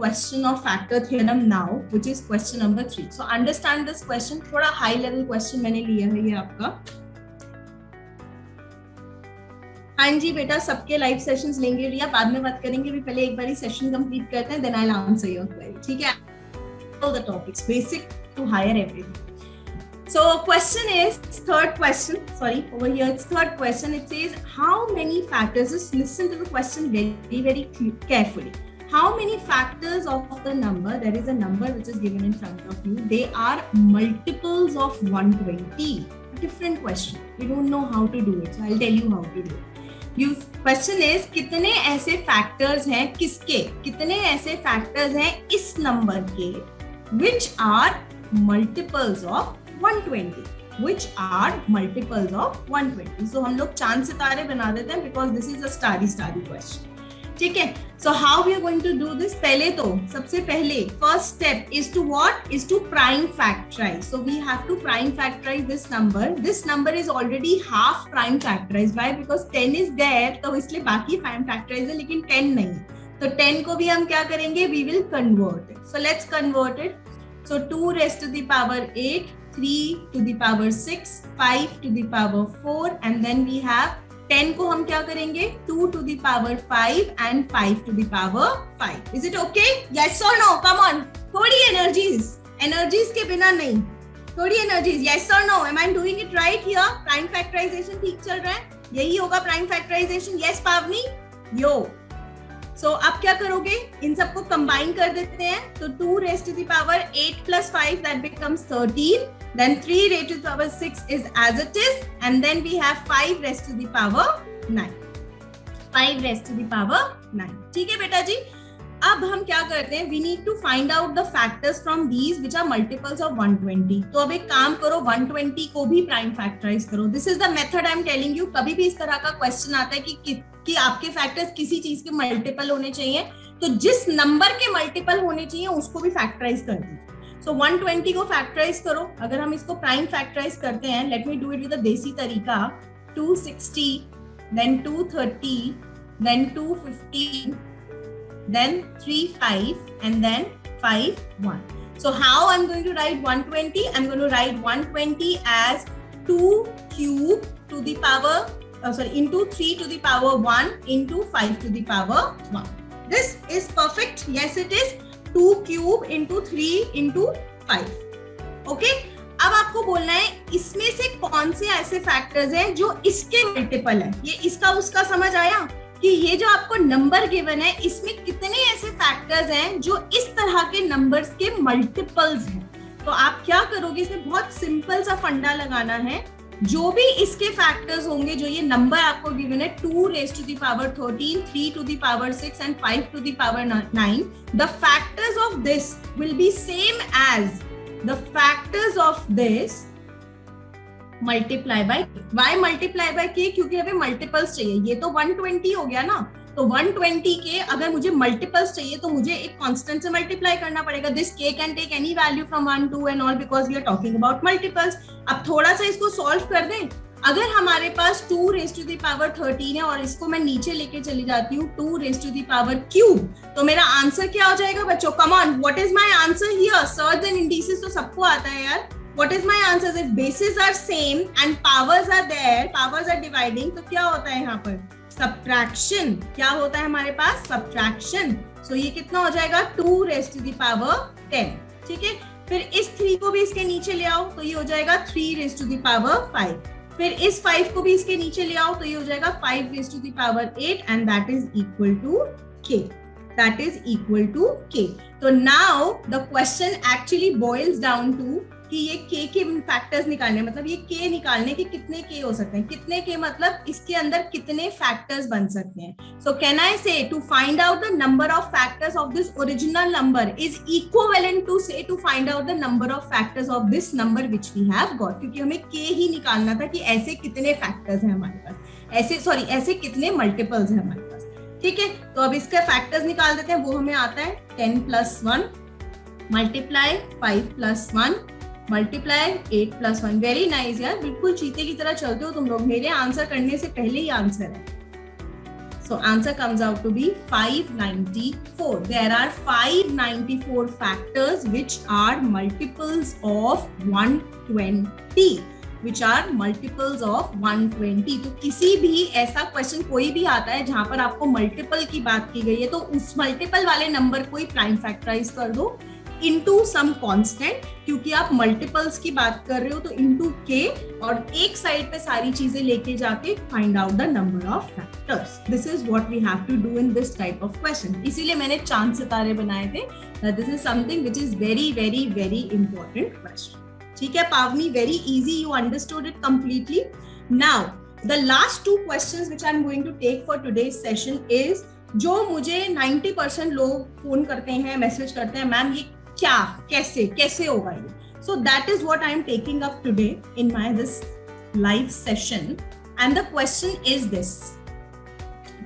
question of factor theorem now, which is question number 3. So understand this question. थोड़ा high level question मैंने लिया है ये आपका. हाँ जी बेटा, सबके लाइव सेशंस लेंगे रिया, बाद में बात करेंगे. भी पहले एक बारी सेशन कंप्लीट करते हैं, then I'll answer your query. ठीक है? All the topics, basic to higher, everything. So question is, third question, sorry, over here it's third question. It says how many factors, just listen to the question very carefully. How many factors of the number, there is a number which is given in front of you, they are multiples of 120. Different question, we don't know how to do it, so I'll tell you how to do it. Question is, कितने ऐसे factors हैं, किसके, कितने ऐसे factors हैं इस number के which are multiples of 120, which are multiples of 120. So हम लोग चांद सितारे बना देते हैं because this is a starry question. ठीक है? So how we are going to do this? पहले तो सबसे पहले first step is to what? Is to prime factorize. So we have to prime factorize this number. This number is already half prime factorized. Why? Because 10 is there, तो इसलिए बाकी prime factorize है, लेकिन 10 नहीं. तो 10 को भी हम क्या करेंगे? We will convert it. So let's convert it. So 2 raised to the power 8, 3 to the power 6, 5 to the power 4, and then we have 10 को हम क्या करेंगे? 2 to the power 5 and 5 to the power 5. Is it okay? Yes or no? Come on. थोड़ी energies के बिना नहीं. थोड़ी energies. Yes or no? Am I doing it right here? Prime factorization ठीक चल रहा है? यही होगा prime factorization. Yes, Pavni? Yo. So अब क्या करोगे? इन सबको कंबाइन कर देते हैं. तो 2 raised to the power 8 plus 5, that becomes 13. Then 3 raised to the power 6 is as it is, and then we have 5 raised to the power 9. 5 raised to the power 9. ठीक है बेटा जी? अब हम क्या करते हैं? We need to find out the factors from these which are multiples of 120. तो अब एक काम करो, 120 को भी prime factorize करो. This is the method I am telling you. कभी भी इस तरह का क्वेश्चन आता है कि आपके फैक्टर्स किसी चीज के मल्टीपल होने चाहिए, तो जिस नंबर के मल्टीपल होने चाहिए उसको भी फैक्टराइज कर दीजिए. सो 120 को फैक्टराइज करो. अगर हम इसको प्राइम फैक्टराइज करते हैं, let me do it with a देसी तरीका. 260, then 230, then 215, then 35, and then 51. So how I'm going to write 120? I'm going to write 120 as 2 cube to the power into 3 to the power 1 into 5 to the power 1. This is perfect. Yes, it is 2 cube into 3 into 5. Okay? अब आपको बोलना है इसमें से कौन से ऐसे factors हैं जो इसके मल्टीपल है. ये इसका उसका समझ आया कि ये जो आपको नंबर गिवन है, इसमें कितने ऐसे फैक्टर्स हैं जो इस तरह के नंबर्स के मल्टीपल्स हैं. तो आप क्या करोगे? इसमें बहुत सिंपल सा फंडा लगाना है. जो भी इसके फैक्टर्स होंगे, जो ये नंबर आपको गिवन है 2 raised to the power 13, 3 to the power 6 and 5 to the power 9, the factors of this will be same as the factors of this multiply by k. Why multiply by k? क्योंकि हमें multiples चाहिए. ये तो 120 हो गया ना, तो 120 के अगर मुझे मल्टीपल्स चाहिए तो मुझे एक कांस्टेंट से मल्टीप्लाई करना पड़ेगा. This k can take any value from 1, 2 and all because we are talking about multiples. अब थोड़ा सा इसको सॉल्व कर दें. अगर हमारे पास 2 raised to the power 13 है और इसको मैं नीचे लेके चली जाती हूँ 2 raised to the power cube, तो मेरा आंसर क्या हो जाएगा बच्चों? Come on, what is my answer here? Surds and indices तो सबको आता है यार. What is my answer? If bases are same and powers are there, powers are dividing, तो क्या होता है यहाँ पर? Subtraction. क्या होता है हमारे पास? Subtraction. So ये कितना हो जाएगा? 2 raised to the power 10. ठीक है? फिर इस 3 को भी इसके नीचे ले आओ तो ये हो जाएगा 3 raised to the power 5. फिर इस 5 को भी इसके नीचे ले आओ तो ये हो जाएगा 5 raised to the power 8 and that is equal to k. That is equal to k. So now the question actually boils down to कि ये k के फैक्टर्स निकालने, मतलब ये k निकालने के कितने k हो सकते हैं. कितने k मतलब इसके अंदर कितने फैक्टर्स बन सकते हैं. सो can I say to find out the number of factors of this original number is equivalent to say to find out the number of factors of this number which we have got. क्योंकि हमें k ही निकालना था कि ऐसे कितने factors हैं हमारे पास, ऐसे कितने मल्टीपल्स हैं हमारे पास. ठीक है, तो अब इसके फैक्टर्स निकाल देते हैं. वो हमें आता है 10 plus 1 multiply 5 plus 1 multiply 8 plus 1. Very nice यार, बिल्कुल चीते की तरह चलते हो तुम लोग. मेरे आंसर करने से पहले ही आंसर है. So answer comes out to be 594. There are 594 factors which are multiples of 120. Which are multiples of 120. तो किसी भी ऐसा क्वेश्चन कोई भी आता है जहां पर आपको मल्टीपल की बात की गई है, तो उस मल्टीपल वाले नंबर को ही प्राइम फैक्टराइज कर दो इनटू सम कांस्टेंट, क्योंकि आप मल्टीपल्स की बात कर रहे हो तो इनटू के, और एक साइड पे सारी चीजें लेके जाके find out the number of factors. This is what we have to do in this type of question. इसीलिए मैंने चांद सितारे बनाए थे. This is something which is very very very important question. ठीक है पावनी, very easy, you understood it completely. Now the last two questions which I'm going to take for today's session is, जो मुझे 90% लोग फोन करते हैं, message करते हैं, मैम ये क्या, कैसे होगा ये. So that is what I'm taking up today in this live session, and the question is this.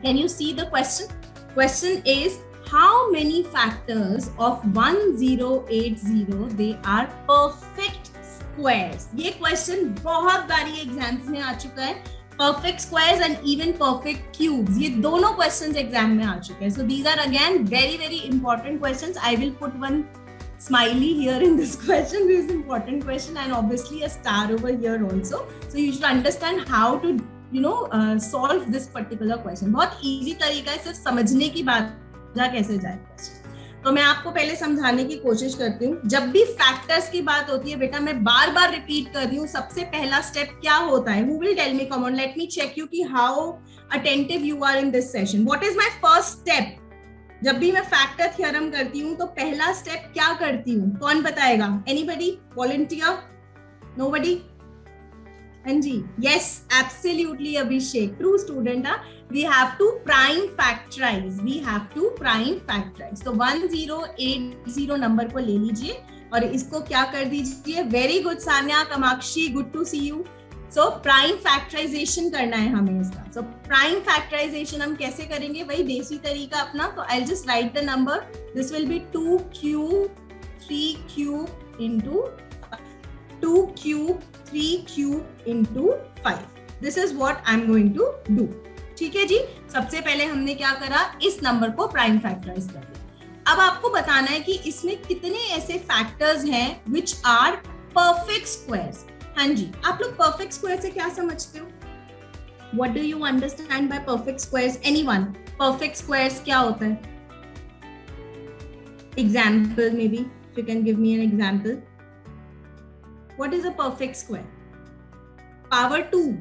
Can you see the question? Question is, how many factors of 1080 they are perfect squares? ये question बहुत बारी exams में आ चुका है. Perfect squares and even perfect cubes, ये दोनों questions exam में आ चुके हैं. So these are again very very important questions. I will put one smiley here in this question. This is important question, and obviously a star over here also. So you should understand how to solve this particular question. बहुत easy तरीका है, सिर्फ समझने की बात कैसे जाए question. तो मैं आपको पहले समझाने की कोशिश करती हूँ. जब भी फैक्टर्स की बात होती है बेटा, मैं बार बार रिपीट कर रही हूँ, सबसे पहला स्टेप क्या होता है? Who will tell me? Come on, let me check you कि how attentive you are in this session. What is my first step? जब भी मैं फैक्टर थ्योरम करती हूँ तो पहला स्टेप क्या करती हूँ? कौन बताएगा? Anybody? Volunteer? Nobody? हाँ जी, yes, absolutely Abhishek, true student. We have to prime factorize. We have to prime factorize. तो 1080 नंबर को ले लीजिए और इसको क्या कर दीजिए? Very good Sanya, Kamakshi, good to see you. So prime factorization करना है हमें इसका. So prime factorization हम कैसे करेंगे? वही देसी तरीका अपना. तो I'll just write the number. This will be 2 cube 3 cube into 2 cube 3 cube into 5. This is what I'm going to do. ठीक है जी. सबसे पहले हमने क्या करा? इस नंबर को प्राइम फैक्टराइज कर दिया. अब आपको बताना है कि इसमें कितने ऐसे फैक्टर्स हैं which are perfect squares. हाँ जी, आप लोग परफेक्ट स्क्वायर से क्या समझते हो? What do you understand by perfect squares? Anyone? Perfect squares क्या होता है? Example maybe, if you can give me an example. What is a perfect square? Power 2.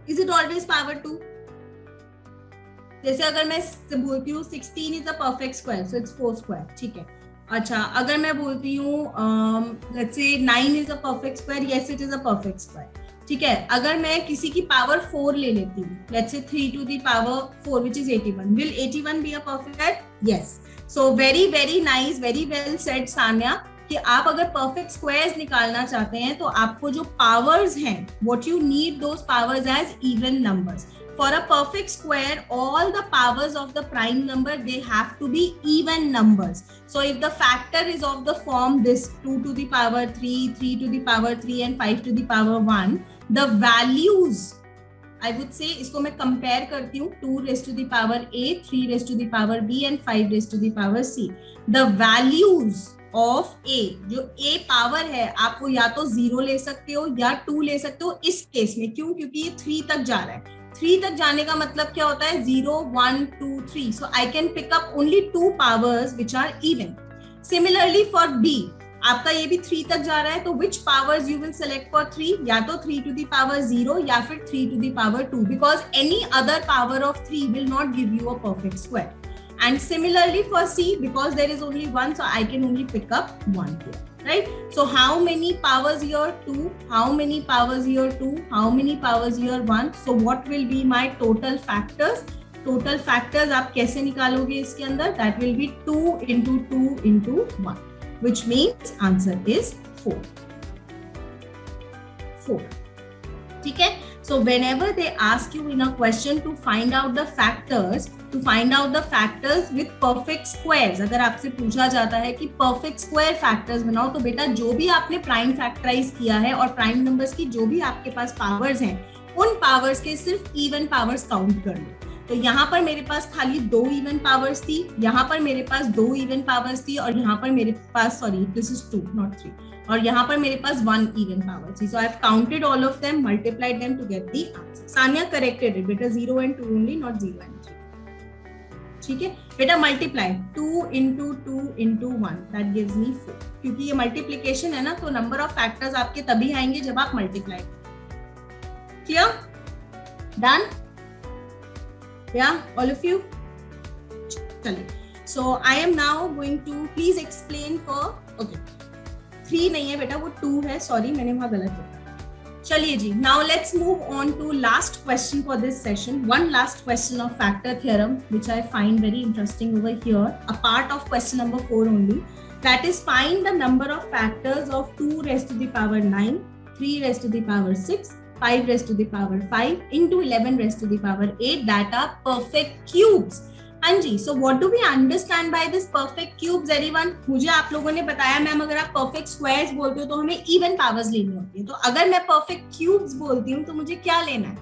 Is it always power 2? जैसे अगर मैं बोलती हूँ 16 is a perfect square, so it's 4 square. ठीक है. अच्छा, अगर मैं बोलती हूँ let's say 9 is a perfect square, yes it is a perfect square. ठीक है. अगर मैं किसी की पावर 4 ले लेती हूँ, let's say 3 to the power 4 which is 81, will 81 be a perfect? Yes. So very very nice, very well said Sanya, कि आप अगर perfect squares निकालना चाहते हैं तो आपको जो powers हैं, what you need those powers as even numbers. For a perfect square, all the powers of the prime number, they have to be even numbers. So if the factor is of the form this 2 to the power 3, 3 to the power 3 and 5 to the power 1, the values, I would say, इसको मैं compare करती हूँ 2 raised to the power a, 3 raised to the power b and 5 raised to the power c. The values of a, जो a power है, आप वो या तो 0 ले सकते हो या 2 ले सकते हो इस केस में. क्यों? क्योंकि ये 3 तक जा रहा है. 3 तक जाने का मतलब क्या होता है? 0, 1, 2, 3. So I can pick up only 2 powers which are even. Similarly for B, आपका ये भी 3 तक जा रहा है, तो which powers you will select for 3? या तो 3 to the power 0 या फिर 3 to the power 2, because any other power of 3 will not give you a perfect square. And similarly for C, because there is only 1, so I can only pick up 1 here. Right? So how many powers here? 2. How many powers here? 2. How many powers here? 1. So what will be my total factors? Total factors आप कैसे निकालोगे इसके अंदर? That will be 2 into 2 into 1, which means answer is 4. 4. ठीक है? So whenever they ask you in a question to find out the factors, with perfect squares, अगर आपसे पूछा जाता है कि perfect square factors बनाओ, तो बेटा जो भी आपने प्राइम फैक्टराइज किया है और प्राइम नंबर्स की जो भी आपके पास पावर्स हैं, उन पावर्स के सिर्फ इवन पावर्स काउंट कर लो. तो यहाँ पर मेरे पास खाली 2 इवन पावर्स थी, यहाँ पर मेरे पास 2 इवन पावर्स थी, और यहाँ पर मेरे पास, सॉरी दिस इज 2 नॉट 3, और यहाँ पर मेरे पास 1 इवन पावर थी. So I have counted all of them, multiplied them to get the answer. Sania corrected it बेटा, 0 and 2 ओनली, नॉट 0 and 3. ठीक है बेटा, multiply 2 into 2 into 1 that gives me 4. क्योंकि ये मल्टीप्लिकेशन है ना, तो नंबर ऑफ फैक्टर्स आपके तभी आएंगे जब आप multiply. Clear? Done? Yeah, all of you? चलिए. So I am now going to please explain for, okay, 3 नहीं है बेटा, वो 2 है, sorry मैंने वहाँ गलत लिखा. चलिए जी, now let's move on to last question for this session. One last question of factor theorem which I find very interesting over here, a part of question number 4 only. That is, find the number of factors of 2 raised to the power 9, 3 raised to the power 6, 5 raised to the power 5 into 11 raised to the power 8 that are perfect cubes. हाँ जी, so what do we understand by this perfect cubes everyone? मुझे आप लोगों ने बताया ma'am अगर आप perfect squares बोलते हो तो हमें even powers लेनी होती है. तो अगर मैं perfect cubes बोलती हूँ तो मुझे क्या लेना है?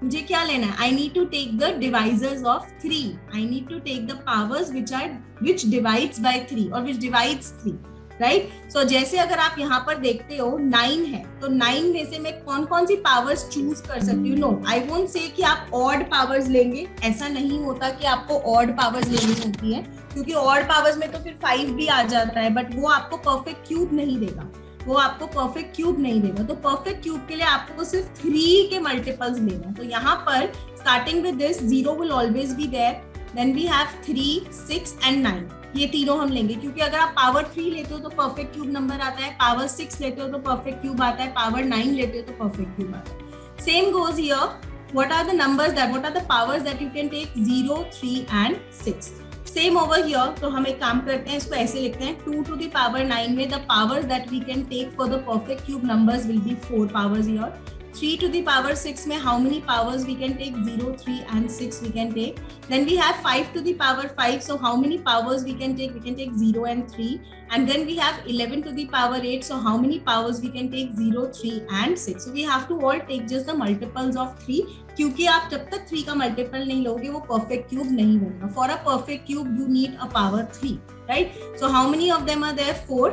मुझे क्या लेना है? I need to take the divisors of 3. I need to take the powers which divides by 3 or which divides 3. Right. सो जैसे अगर आप यहाँ पर देखते हो 9 है, तो 9 में से मैं कौन कौन सी पावर्स चूज कर सकती हूँ? नो, आई वोंट से कि आप ऑड पावर्स लेंगे. ऐसा नहीं होता कि आपको ऑड पावर्स लेनी होती है, क्योंकि ऑड पावर्स में तो फिर 5 भी आ जाता है, बट वो आपको परफेक्ट क्यूब नहीं देगा. वो आपको परफेक्ट क्यूब नहीं देगा. तो परफेक्ट क्यूब के लिए आपको सिर्फ 3 के मल्टीपल्स लेना है. तो यहाँ पर starting with this 0 will always be there, then we have 3, 6 and 9. ये तीनों हम लेंगे, क्योंकि अगर आप पावर 3 लेते हो तो परफेक्ट क्यूब नंबर आता है, पावर 6 लेते हो तो परफेक्ट क्यूब आता है, पावर 9 लेते हो तो परफेक्ट क्यूब आता है. Same goes here. What are the numbers that, what are the powers that you can take? 0, 3 and 6. Same over here. तो हम एक काम करते हैं, इसको ऐसे लिखते हैं, 2 to the power 9 में the powers that we can take for the perfect cube numbers will be 4 powers here. 3 to the power 6 में how many powers we can take? 0, 3 and 6 we can take. Then we have 5 to the power 5. So how many powers we can take? We can take 0 and 3. And then we have 11 to the power 8. So how many powers we can take? 0, 3 and 6. So we have to all take just the multiples of 3. क्योंकि आप जब तक 3 का multiple नहीं लोगे वो perfect cube नहीं बनेगा. For a perfect cube you need a power 3, right? So how many of them are there? 4.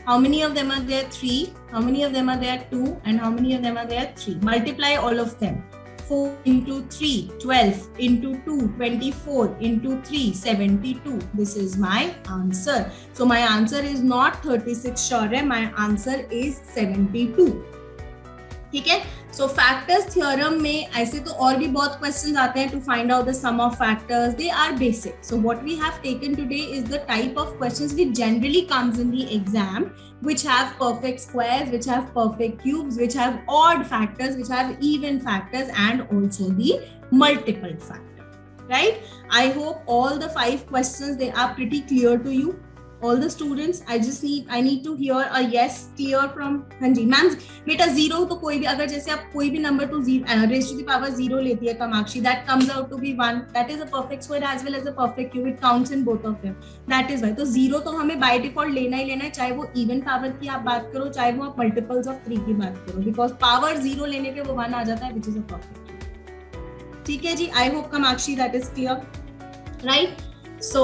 How many of them are there? 3. How many of them are there? 2. And how many of them are there? 3. Multiply all of them. 4 into 3, 12 into 2, 24 into 3, 72. This is my answer. So my answer is not 36 sure, my answer is 72. ठीक है. सो factors theorem में ऐसे तो और भी बहुत questions आते हैं to find out the sum of factors. They are basic. So what we have taken today is the type of questions which generally comes in the exam, which have perfect squares, which have perfect cubes, which have odd factors, which have even factors, and also the multiple factor. Right? I hope all the 5 questions they are pretty clear to you. All the students, I need to hear a yes clear from. हाँ जी ma'am. बेटा 0 तो कोई भी, अगर जैसे आप कोई भी नंबर तो raised to the power 0 लेती है Kamakshi, that comes out to be 1. That is a perfect square as well as a perfect cube. It counts in both of them. That is why. तो 0 तो हमें by default लेना ही लेना है, चाहे वो even power की आप बात करो, चाहे वो आप multiples of 3 की बात करो, because power 0 लेने पे वो 1 आ जाता है, which is a perfect cube. ठीक है जी. I hope Kamakshi that is clear, right? So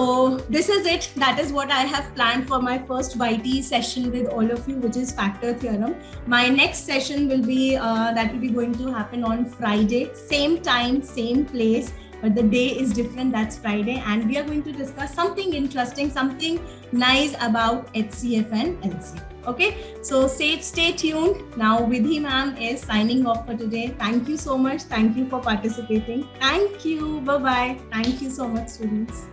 this is it. That is what I have planned for my first YT session with all of you, which is factor theorem. My next session will be that will be going to happen on Friday, same time, same place, but the day is different. That's Friday, and we are going to discuss something interesting, something nice about HCF and LCF. Okay, so stay tuned. Now Vidhi ma'am is signing off for today. Thank you so much. Thank you for participating. Thank you. Bye bye. Thank you so much, students.